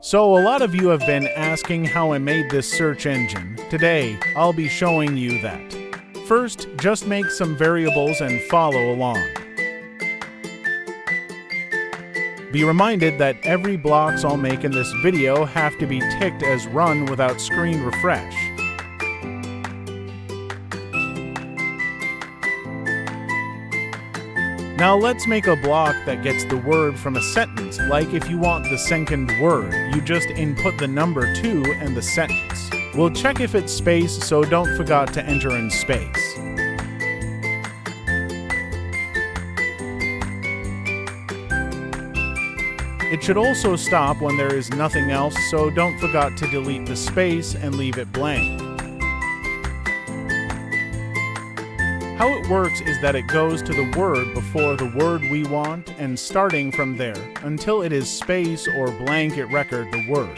So a lot of you have been asking how I made this search engine. Today, I'll be showing you that. First, just make some variables and follow along. Be reminded that every blocks I'll make in this video have to be ticked as run without screen refresh. Now let's make a block that gets the word from a sentence. Like if you want the second word, you just input the number 2 and the sentence. We'll check if it's space, so don't forget to enter in space. It should also stop when there is nothing else, so don't forget to delete the space and leave it blank. How it works is that it goes to the word before the word we want, and starting from there, until it is space or blank it record the word.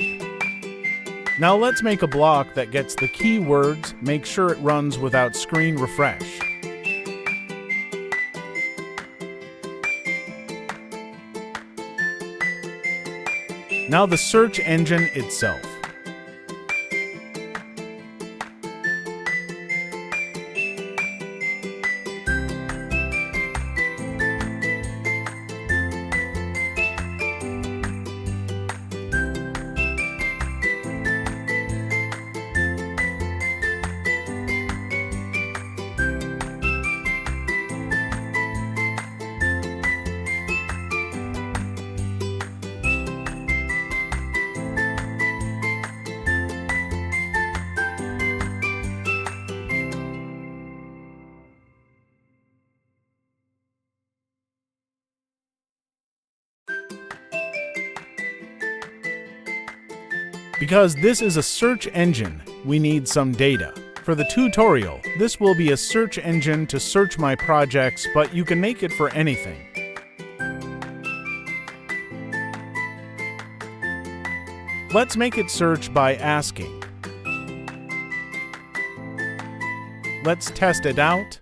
Now let's make a block that gets the keywords, make sure it runs without screen refresh. Now the search engine itself. Because this is a search engine, we need some data. For the tutorial, this will be a search engine to search my projects, but you can make it for anything. Let's make it search by asking. Let's test it out.